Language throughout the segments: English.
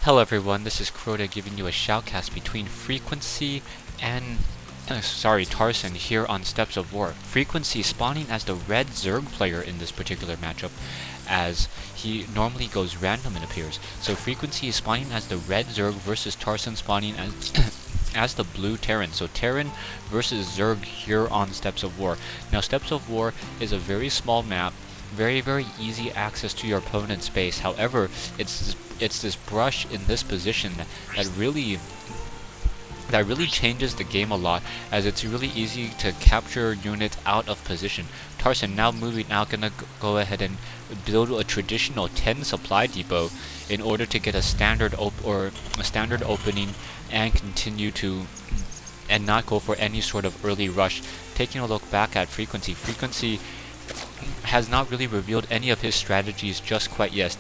Hello everyone, this is Crota giving you a shoutcast between Frequency and Tarson here on Steps of War. Frequency spawning as the red Zerg player in this particular matchup, as he normally goes random, it appears. So Frequency is spawning as the red Zerg versus Tarson spawning as as the blue Terran. So Terran versus Zerg here on Steps of War. Now Steps of War is a very small map, very easy access to your opponent's base. However, it's this brush in this position that really changes the game a lot, as it's really easy to capture units out of position. Tarson now gonna go ahead and build a traditional 10 supply depot in order to get a standard opening and continue to and not go for any sort of early rush. Taking a look back at Frequency has not really revealed any of his strategies just quite yet.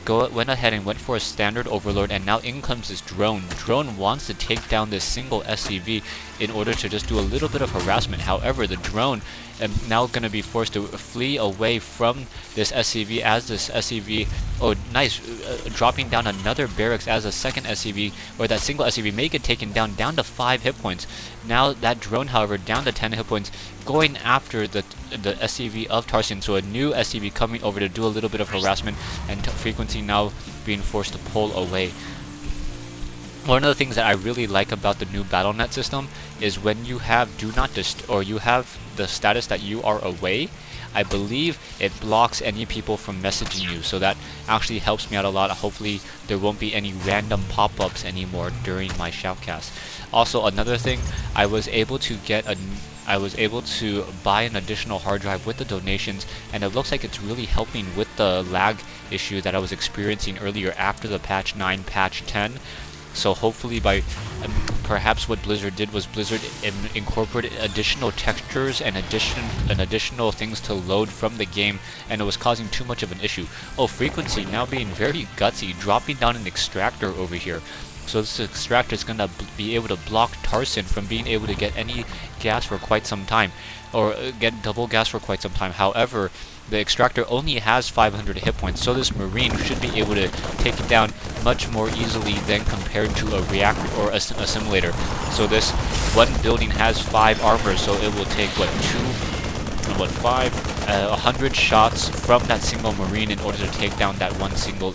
Went ahead and went for a standard overlord, and now in comes this drone. Drone wants to take down this single SCV in order to just do a little bit of harassment. However, the drone is now going to be forced to flee away from this SCV, as this SCV, dropping down another barracks as a second SCV, or that single SCV may get taken down to 5 hit points. Now that drone, however, down to 10 hit points, going after the SCV of Tarson. So a new SCV coming over to do a little bit of harassment, and Frequency now being forced to pull away. One of the things that I really like about the new BattleNet system is when you have you have the status that you are away, I believe it blocks any people from messaging you, so that actually helps me out a lot. Hopefully there won't be any random pop-ups anymore during my shoutcast. Also, another thing, I was able to buy an additional hard drive with the donations, and it looks like it's really helping with the lag issue that I was experiencing earlier after the patch 9, patch 10. So hopefully perhaps what Blizzard did was Blizzard incorporated additional textures and additional things to load from the game, and it was causing too much of an issue. Oh, Frequency now being very gutsy, dropping down an extractor over here. So this extractor is going to be able to block Tarson from being able to get any gas for quite some time, or get double gas for quite some time. However, the extractor only has 500 hit points, so this Marine should be able to take it down much more easily than compared to a reactor or a assimilator. So this one building has 5 armor, so it will take 100 shots from that single Marine in order to take down that one single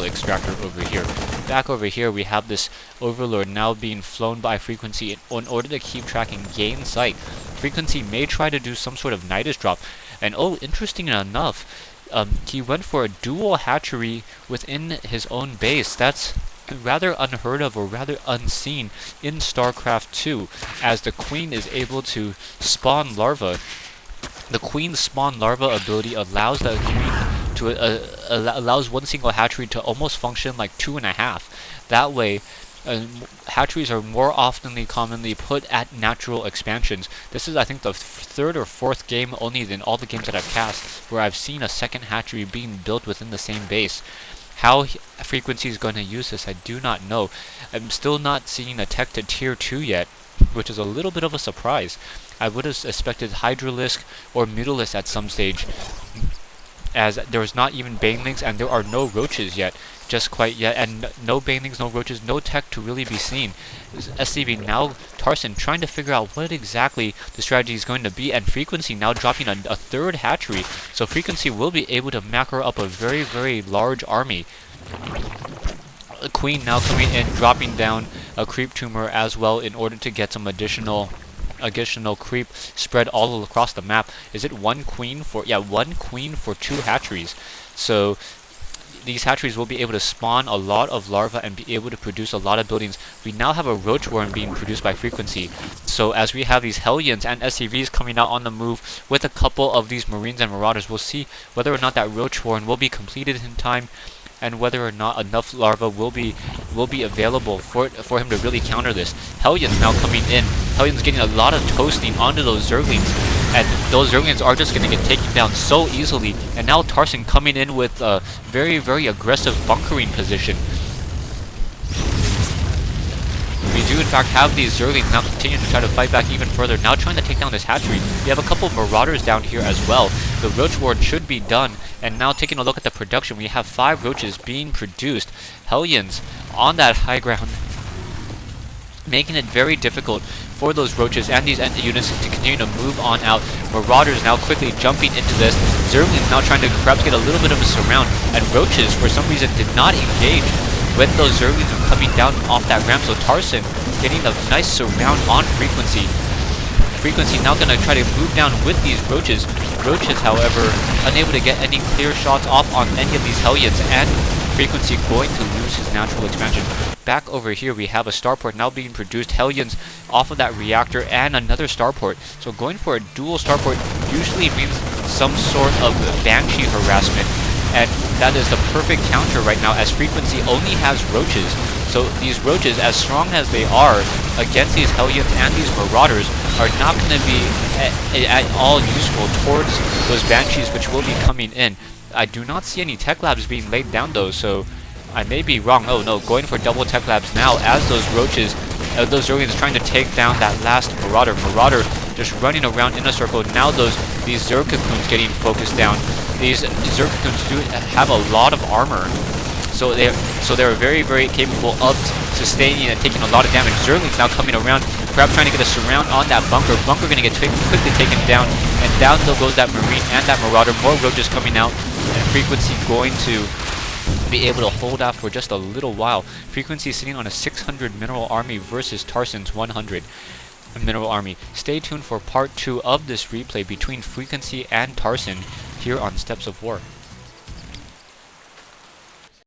extractor over here. Back over here, we have this Overlord now being flown by Frequency in order to keep tracking gain sight. Frequency may try to do some sort of Nidus drop, and oh, interesting enough, he went for a dual hatchery within his own base. That's rather unheard of, or rather unseen in StarCraft 2, as the Queen is able to spawn larvae. The Queen's spawn larva ability allows the Queen to allows one single hatchery to almost function like 2.5. That way, hatcheries are more commonly put at natural expansions. This is, I think, the third or fourth game only in all the games that I've cast where I've seen a second hatchery being built within the same base. How Frequency is going to use this, I do not know. I'm still not seeing a tech to tier 2 yet, which is a little bit of a surprise. I would have expected Hydralisk or Mutalisk at some stage, as there is not even Banelings, and there are no roaches yet, just quite yet, and no Banelings, no roaches, no tech to really be seen. SCV now, Tarson trying to figure out what exactly the strategy is going to be, and Frequency now dropping a third hatchery, so Frequency will be able to macro up a very large army. Queen now coming in, dropping down a creep tumor as well in order to get some additional creep spread all across the map. Is it one queen for 2 hatcheries? So these hatcheries will be able to spawn a lot of larvae and be able to produce a lot of buildings. We now have a roach warren being produced by Frequency. So as we have these Hellions and SCVs coming out on the move with a couple of these Marines and Marauders, we'll see whether or not that roach warren will be completed in time, and whether or not enough larvae will be available for him to really counter this. Hellions now coming in. Hellions getting a lot of toasting onto those Zerglings, and those Zerglings are just going to get taken down so easily. And now Tarson coming in with a very aggressive bunkering position. We do in fact have these Zerglings now continuing to try to fight back even further, now trying to take down this hatchery. We have a couple of Marauders down here as well. the Roach Ward should be done. And now taking a look at the production, we have 5 roaches being produced. Hellions on that high ground, making it very difficult for those roaches and these units to continue to move on out. Marauders now quickly jumping into this. Zerglings now trying to perhaps get a little bit of a surround, and roaches for some reason did not engage when those Zerglings were coming down off that ramp. So Tarson getting a nice surround on Frequency. Frequency now going to try to move down with these roaches. Roaches, however, unable to get any clear shots off on any of these Hellions, and Frequency going to lose his natural expansion. Back over here, we have a starport now being produced. Hellions off of that reactor and another starport. So going for a dual starport usually means some sort of Banshee harassment, and that is the perfect counter right now, as Frequency only has roaches. So these roaches, as strong as they are against these Hellions and these Marauders, are not going to be at all useful towards those Banshees which will be coming in. I do not see any tech labs being laid down though, so I may be wrong. Oh no, going for double tech labs now as those roaches, those Zerglings trying to take down that last Marauder. Marauder just running around in a circle. Now these Zerg cocoons getting focused down. These Zerg cocoons do have a lot of armor, so they're very, very capable of sustaining and taking a lot of damage. Zerglings now coming around, perhaps trying to get a surround on that bunker. Bunker going to get quickly taken down, and down goes that Marine and that Marauder. More roaches coming out, and Frequency going to be able to hold out for just a little while. Frequency sitting on a 600 mineral army versus Tarson's 100 mineral army. Stay tuned for part 2 of this replay between Frequency and Tarson here on Steps of War.